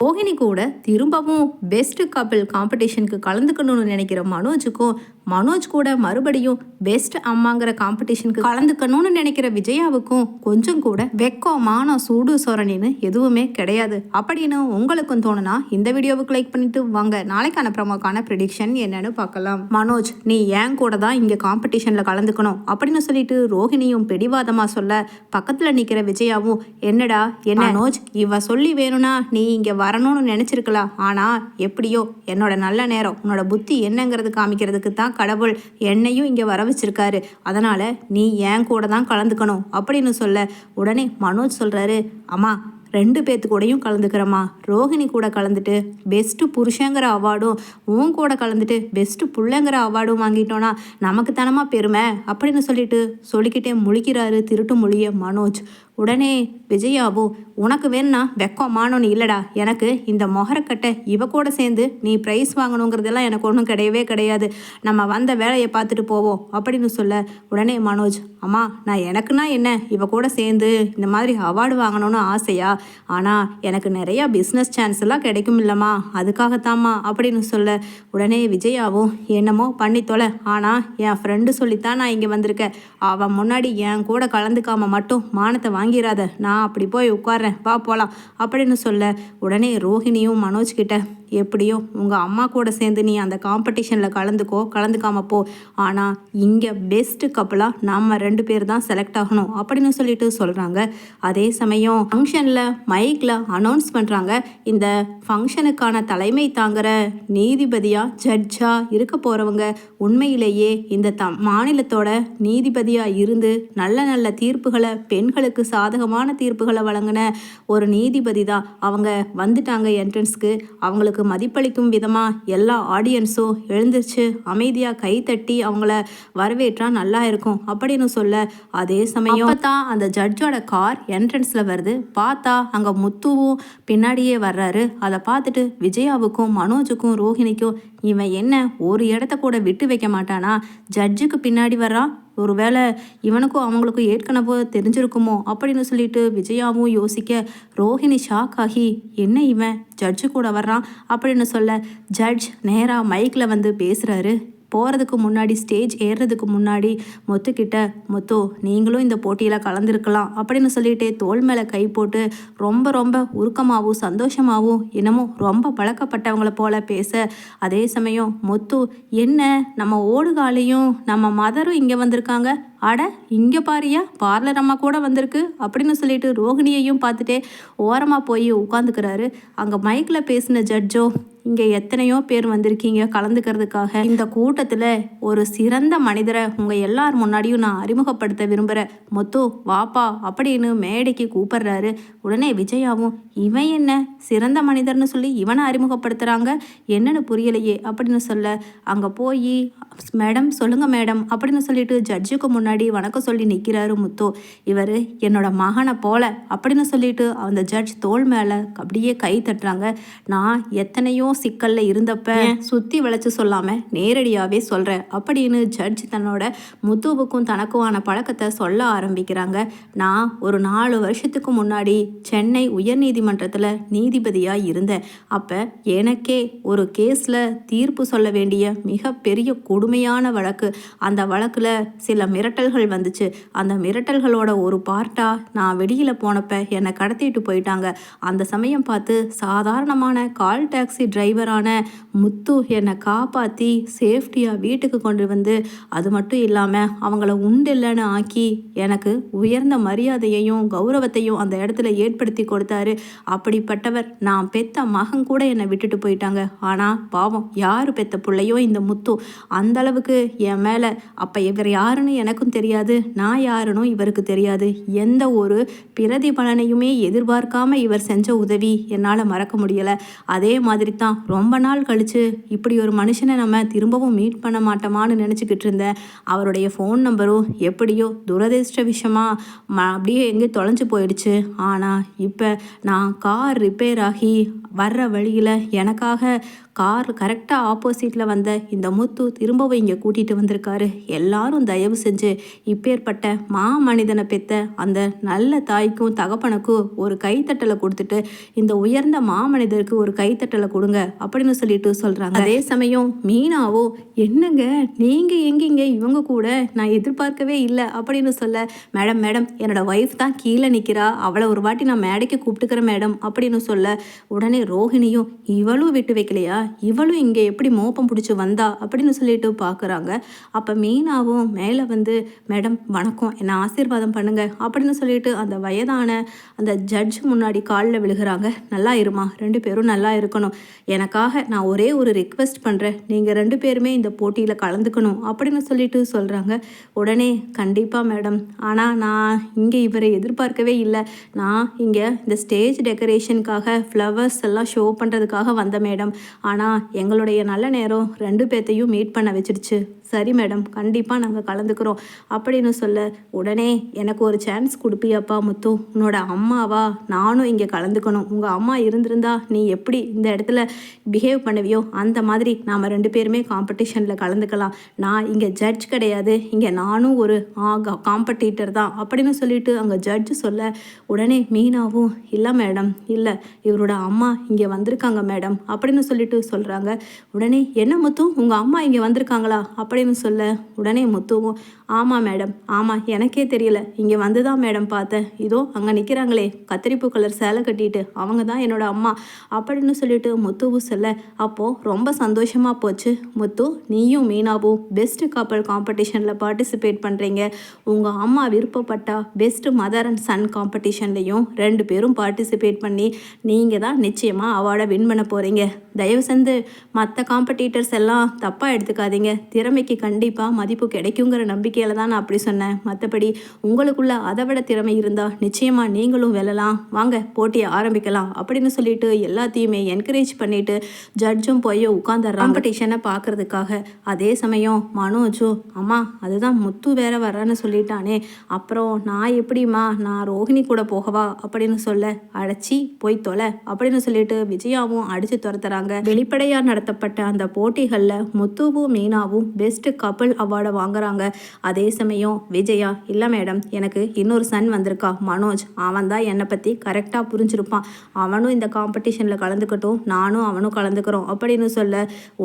ரோஹிணி கூட திரும்பவும் best couple காம்படிஷனுக்கு கலந்துக்கணும்னு நினைக்கிற மனோஜுக்கும், மனோஜ் கூட மறுபடியும் பெஸ்ட் அம்மாங்கிற காம்படிஷனுக்கு கலந்துக்கணும்னு நினைக்கிற விஜயாவுக்கும் கொஞ்சம் கூட வெக்கம், மானம், சூடு, சொரணின்னு எதுவுமே கிடையாது அப்படின்னு உங்களுக்கும் தோணுனா இந்த வீடியோவுக்கு லைக் பண்ணிட்டு வாங்க நாளைக்கான ப்ரோமோக்கான ப்ரெடிக்ஷன் என்னன்னு பார்க்கலாம். மனோஜ், நீ ஏன் கூட தான் இங்கே காம்படிஷனில் கலந்துக்கணும் அப்படின்னு சொல்லிட்டு ரோஹிணியும் பிடிவாதமாக சொல்ல, பக்கத்தில் நிற்கிற விஜயாவும் என்னடா என்ன மனோஜ், இவ சொல்லி வேணும்னா நீ இங்கே வரணும்னு நினச்சிருக்கலாம். ஆனால் எப்படியோ என்னோட நல்ல நேரம், உன்னோட புத்தி என்னங்கிறது காமிக்கிறதுக்கு தான் கடவுள் என்னையும் இங்கே வர வச்சிருக்காரு. அதனால் நீ ஏன் கூட தான் கலந்துக்கணும் அப்படின்னு சொல்ல, உடனே மனோஜ் சொல்கிறாரு, அம்மா 2 பேர்த்து கூடயும் கலந்துக்கிறம்மா. ரோஹிணி கூட கலந்துட்டு பெஸ்ட்டு புருஷங்கிற அவார்டும், உன் கூட கலந்துட்டு பெஸ்ட்டு புள்ளைங்கிற அவார்டும் வாங்கிட்டோன்னா நமக்கு தானமாக பெருமை அப்படின்னு சொல்லிக்கிட்டே முழிக்கிறாரு திருட்டு மொழிய மனோஜ். உடனே விஜயாவோ, உனக்கு வேணும்னா வெக்கமானோன்னு இல்லைடா, எனக்கு இந்த மொகரக்கட்டை இவ கூட சேர்ந்து நீ ப்ரைஸ் வாங்கணுங்கிறதெல்லாம் எனக்கு ஒன்றும் கிடையவே கிடையாது. நம்ம வந்த வேலையை பார்த்துட்டு போவோம் அப்படின்னு சொல்ல, உடனே மனோஜ், அம்மா நான் எனக்குன்னா என்ன, இவ கூட சேர்ந்து இந்த மாதிரி அவார்டு வாங்கணும்னு ஆசையா, ஆனால் எனக்கு நிறையா பிஸ்னஸ் சான்ஸ் எல்லாம் கிடைக்கும் இல்லைம்மா, அதுக்காகத்தாம்மா அப்படின்னு சொல்ல, உடனே விஜயாவும் என்னமோ பண்ணித்தொலை, ஆனால் என் ஃப்ரெண்டு சொல்லித்தான் நான் இங்கே வந்திருக்கேன். அவன் முன்னாடி என் கூட கலந்துக்காம மட்டும் மானத்தை வாங்கிறாத, நான் அப்படி போய் உட்கார்றேன், வா போகலாம் அப்படின்னு சொல்ல, உடனே ரோஹிணியும் மனோஜ் கிட்ட, எப்படியோ உங்கள் அம்மா கூட சேர்ந்து நீ அந்த காம்படிஷனில் கலந்துக்காம போ, ஆனால் இங்கே பெஸ்ட்டு கப்பலாக நம்ம 2 பேர் தான் செலக்ட் ஆகணும் அப்படின்னு சொல்கிறாங்க. அதே சமயம் ஃபங்க்ஷனில் மைக்கில் அனௌன்ஸ் பண்ணுறாங்க, இந்த ஃபங்க்ஷனுக்கான தலைமை தாங்கிற நீதிபதியாக ஜட்ஜாக இருக்க போகிறவங்க உண்மையிலேயே இந்த மாநிலத்தோட நீதிபதியாக இருந்து நல்ல நல்ல தீர்ப்புகளை, பெண்களுக்கு சாதகமான தீர்ப்புகளை வழங்கின ஒரு நீதிபதி தான். அவங்க வந்துட்டாங்க என்ட்ரன்ஸ்க்கு. அவங்களுக்கு மதிப்பளிக்கும் விதமாக எல்லா ஆடியன்ஸும் எழுந்திருச்சு அமைதியாக கைத்தட்டி அவங்கள வரவேற்றா நல்லா இருக்கும் அப்படின்னு சொல்ல, அதே சமயம் தான் அந்த ஜட்ஜோட கார் என்ட்ரன்ஸில் வருது. பார்த்தா அங்கே முத்துவும் பின்னாடியே வர்றாரு. அதை பார்த்துட்டு விஜயாவுக்கும் மனோஜுக்கும் ரோஹிணிக்கும், இவன் என்ன ஒரு இடத்த கூட விட்டு வைக்க மாட்டானா, ஜட்ஜுக்கு பின்னாடி வர்றான், ஒருவேளை இவனுக்கும் அவங்களுக்கும் ஏற்கனவே தெரிஞ்சிருக்குமோ அப்படின்னு சொல்லிட்டு விஜயாவும் யோசிக்க, ரோஹிணி ஷாக் ஆகி என்ன இவன் ஜட்ஜு கூட வர்றான் அப்படின்னு சொல்ல, ஜட்ஜ் நேராக மைக்கில் வந்து பேசுகிறாரு. போகிறதுக்கு முன்னாடி, ஸ்டேஜ் ஏறுறதுக்கு முன்னாடி முத்துக்கிட்ட, முத்து நீங்களும் இந்த போட்டியில் கலந்துருக்கலாம் அப்படின்னு சொல்லிட்டு தோள் மேலே கை போட்டு ரொம்ப ரொம்ப உருக்கமாகவும் சந்தோஷமாகவும் இன்னமும் ரொம்ப பழக்கப்பட்டவங்கள போல பேச, அதே சமயம் முத்து, என்ன நம்ம ஓடுகாலையும் நம்ம மதரும் இங்கே வந்திருக்காங்க, அட இங்கே பாரியா பார்லர் அம்மா கூட வந்திருக்கு அப்படின்னு சொல்லிட்டு ரோஹிணியையும் பார்த்துட்டே ஓரமாக போய் உட்காந்துக்கிறாரு. அங்கே மைக்கில் பேசின ஜட்ஜோ, இங்கே எத்தனையோ பேர் வந்திருக்கீங்க கலந்துக்கிறதுக்காக, இந்த கூட்டத்தில் ஒரு சிறந்த மனிதரை உங்கள் எல்லார் முன்னாடியும் நான் அறிமுகப்படுத்த விரும்புகிறேன், முத்து வாப்பா அப்படின்னு மேடைக்கு கூப்பிடுறாரு. உடனே விஜயாவும், இவன் என்ன சிறந்த மனிதர்னு சொல்லி இவனை அறிமுகப்படுத்துகிறாங்க, என்னன்னு புரியலையே அப்படின்னு சொல்ல, அங்கே போய் மேடம் சொல்லுங்கள் மேடம் அப்படின்னு சொல்லிட்டு ஜட்ஜுக்கு முன்னாடி வணக்கம் சொல்லி நிற்கிறாரு முத்து. இவர் என்னோட மகனை போல அப்படின்னு சொல்லிட்டு அந்த ஜட்ஜ் தோள் மேலே அப்படியே கை தட்டுறாங்க. நான் எத்தனையோ சிக்கல்ல இருந்தப்ப சுற்றி வளைச்சு சொல்லாமல் நேரடியாகவே சொல்கிறேன் அப்படின்னு ஜட்ஜ் தன்னோட முத்துவுக்கும் தனக்குமான பழக்கத்தை சொல்ல ஆரம்பிக்கிறாங்க. நான் ஒரு 4 வருஷத்துக்கு முன்னாடி சென்னை உயர்நீதிமன்றத்தில் நீதிபதியாக இருந்தேன். அப்போ எனக்கே ஒரு கேஸில் தீர்ப்பு சொல்ல வேண்டிய மிகப்பெரிய கொடுமையான வழக்கு. அந்த வழக்கில் சில மிரட்டல்கள் வந்துச்சு. அந்த மிரட்டல்களோட ஒரு பார்ட்டாக நான் வெளியில் போனப்ப என்னை கடத்திட்டு போயிட்டாங்க. அந்த சமயம் பார்த்து சாதாரணமான கால் டாக்ஸி டிரைவரான முத்து என்னை காப்பாற்றி சேஃப்டியாக வீட்டுக்கு கொண்டு வந்து, அது மட்டும் இல்லாமல் அவங்கள உண்டில்லைன்னு ஆக்கி எனக்கு உயர்ந்த மரியாதையையும் கௌரவத்தையும் அந்த இடத்துல ஏற்படுத்தி கொடுத்தாரு. அப்படிப்பட்டவர் நான் பெத்த மகன் கூட என்னை விட்டுட்டு போயிட்டாங்க. ஆனால் பாவம், யார் பெத்த பிள்ளையோ இந்த முத்து, அந்த அளவுக்கு என் மேலே, அப்போ இவர் யாருன்னு எனக்கும் தெரியாது, நான் யாருன்னு இவருக்கு தெரியாது, எந்த ஒரு பிரதிபலனையுமே எதிர்பார்க்காம இவர் செஞ்ச உதவி என்னால் மறக்க முடியலை. அதே மாதிரி தான் ரொம்ப நாள் கழிச்சு இப்படி ஒரு மனுஷனை நம்ம திரும்பவும் மீட் பண்ண மாட்டோமான்னு நினச்சிக்கிட்டு இருந்தேன். அவருடைய ஃபோன் நம்பரும் எப்படியோ துரதிர்ஷ்ட விஷயமா அப்படியே எங்கே தொலைஞ்சு போயிடுச்சு. ஆனால் இப்போ நான் கார் ரிப்பேர் ஆகி வர்ற வழியில் எனக்காக கார் கரெக்டாக ஆப்போசிட்டில் வந்த இந்த முத்து திரும்பவும் இங்கே கூட்டிகிட்டு வந்திருக்காரு. எல்லாரும் தயவு செஞ்சு இப்பேற்பட்ட மனிதனை பெற்ற அந்த நல்ல தாய்க்கும் தகப்பனுக்கும் ஒரு கைத்தட்டலை கொடுத்துட்டு இந்த உயர்ந்த மனிதருக்கு ஒரு கைத்தட்டலை கொடுங்க அப்படின்னு சொல்லிட்டு சொல்கிறாங்க. அதே சமயம் மீனாவோ என்னங்க நீங்கள் எங்கீங்க இவங்க கூட நான் எதிர்பார்க்கவே இல்லை அப்படின்னு சொல்ல, மேடம் மேடம் என்னோட ஒய்ஃப் தான் கீழே நிற்கிறா, அவளை ஒரு வாட்டி நான் மேடைக்கு கூப்பிட்டுக்கிறேன் மேடம் அப்படின்னு சொல்ல, உடனே ரோஹிணியும் இவளும் விட்டு வைக்கலையா, இவளும் இங்கே எப்படி மோப்பம் பிடிச்சி வந்தா அப்படின்னு சொல்லிட்டு பார்க்குறாங்க. அப்போ மீனாவும் மேலே வந்து மேடம் வணக்கம், என்னை ஆசீர்வாதம் பண்ணுங்க அப்படின்னு சொல்லிட்டு அந்த வயதான அந்த ஜட்ஜ் முன்னாடி காலில் விழுகிறாங்க. நல்லா இருமா, 2 பேரும் நல்லா இருக்கணும், எனக்காக நான் ஒரே ஒரு ரிக்வெஸ்ட் பண்ணுறேன், நீங்கள் 2 பேருமே இந்த போட்டியில் கலந்துக்கணும் அப்படின்னு சொல்லிட்டு சொல்கிறாங்க. உடனே கண்டிப்பாக மேடம், ஆனால் நான் இங்கே இவரை எதிர்பார்க்கவே இல்லை, நான் இங்கே இந்த ஸ்டேஜ் டெக்கரேஷனுக்காக ஃப்ளவர்ஸ் எல்லாம் ஷோ பண்ணுறதுக்காக வந்த மேடம், ஆனால் எங்களுடைய நல்ல நேரம் 2 பேர்த்தையும் மீட் பண்ண வச்சிடுச்சு. சரி மேடம், கண்டிப்பாக நாங்கள் கலந்துக்கிறோம் அப்படின்னு சொல்ல, உடனே எனக்கு ஒரு சான்ஸ் கொடுப்பியாப்பா முத்து, உன்னோட அம்மாவா நானும் இங்கே கலந்துக்கணும், உங்கள் அம்மா இருந்திருந்தா நீ எப்படி இந்த இடத்துல பிஹேவ் பண்ணுவியோ அந்த மாதிரி நாம் 2 பேருமே காம்படிஷனில் கலந்துக்கலாம், நான் இங்கே ஜட்ஜ் கிடையாது, இங்கே நானும் ஒரு காம்படிட்டர் தான் அப்படின்னு சொல்லிட்டு அங்கே ஜட்ஜு சொல்ல, உடனே மீனாவும் இல்லை மேடம், இல்லை இவரோட அம்மா இங்கே வந்திருக்காங்க மேடம் அப்படின்னு சொல்லிட்டு சொல்கிறாங்க. உடனே என்ன முத்து, உங்கள் அம்மா இங்கே வந்திருக்காங்களா அப்படின்னு சொல்ல, உடனே முத்துவும் ஆமாம் மேடம், ஆமாம் எனக்கே தெரியல, இங்கே வந்து தான் மேடம் பார்த்தேன், இதோ அங்கே நிற்கிறாங்களே கத்திரிப்பூ கலர் சேலை கட்டிட்டு அவங்க தான் என்னோட அம்மா அப்படின்னு சொல்லிட்டு முத்துவும் சொல்ல, அப்போது ரொம்ப சந்தோஷமாக போச்சு முத்து, நீயும் மீனாவும் பெஸ்ட் கப்பல் காம்படிஷனில் பார்ட்டிசிபேட் பண்ணுறீங்க, உங்கள் அம்மா விருப்பப்பட்டா பெஸ்ட் மதர் அண்ட் சன் காம்படிஷன்லையும் 2 பேரும் பார்ட்டிசிபேட் பண்ணி நீங்கள் தான் நிச்சயமாக அவார்டை வின் பண்ண போகிறீங்க. தயவு செஞ்சு மற்ற காம்படிட்டர்ஸ் எல்லாம் தப்பாக எடுத்துக்காதீங்க, திறமைக்கு கண்டிப்பாக மதிப்பு கிடைக்குங்கிற நம்பிக்கையில் தான் நான் அப்படி சொன்னேன், மற்றபடி உங்களுக்குள்ள அதை விட திறமை இருந்தால் நிச்சயமாக நீங்களும் வெல்லலாம், வாங்க போட்டியை ஆரம்பிக்கலாம் அப்படின்னு சொல்லிட்டு எல்லாத்தையுமே என்கரேஜ் பண்ணிட்டு ஜட்ஜும் போய் உட்காந்துடுறாங்க காம்படிஷனை பார்க்கறதுக்காக. அதே சமயம் மனோஜும் அம்மா அதுதான் முத்து வேற வரான்னு சொல்லிட்டானே, அப்புறம் நான் எப்படிம்மா நான் ரோஹிணி கூட போகவா அப்படின்னு சொல்ல, அடைச்சி போய் தொலை அப்படின்னு சொல்லிட்டு விஜயாவும் அடித்து துரத்துறாங்க. வெளிப்படையாக நடத்தப்பட்ட அந்த போட்டிகளில் முத்துவும் மீனாவும் பெஸ்ட் கப்பல் அவார்டை வாங்குறாங்க. அதே சமயம் விஜயா இல்லை மேடம், எனக்கு இன்னொரு சன் வந்திருக்கா மனோஜ், அவன் தான் என்னை பற்றி கரெக்டாக புரிஞ்சிருப்பான், அவனும் இந்த காம்படிஷனில் கலந்துக்கட்டும், நானும் அவனும் கலந்துக்கிறோம் அப்படின்னு சொல்ல,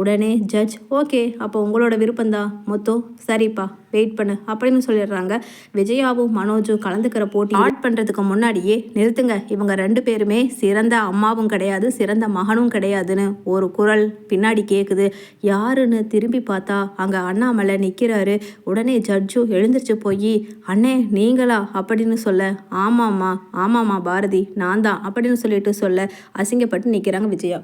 உடனே ஜட்ஜ் ஓகே அப்போ உங்களோட விருப்பம்தான் முத்து, சரிப்பா வெயிட் பண்ணு அப்படின்னு சொல்லிடுறாங்க. விஜயாவும் மனோஜும் கலந்துக்கிற போட்டி ஸ்டார்ட் பண்ணுறதுக்கு முன்னாடியே நிறுத்துங்க, இவங்க 2 பேருமே சிறந்த அம்மாவும் கிடையாது சிறந்த மகனும் கிடையாதுன்னு ஒரு குரல் பின்னாடி கேட்குது. யாருன்னு திரும்பி பார்த்தா அங்கே அண்ணாமலை நிற்கிறாரு. உடனே ஜட்ஜும் எழுந்திரிச்சு போய் அண்ணே நீங்களா அப்படின்னு சொல்ல, ஆமாம்மா ஆமாம்மா பாரதி நான் தான் அப்படின்னு சொல்லிட்டு சொல்ல அசிங்கப்பட்டு நிற்கிறாங்க விஜயா.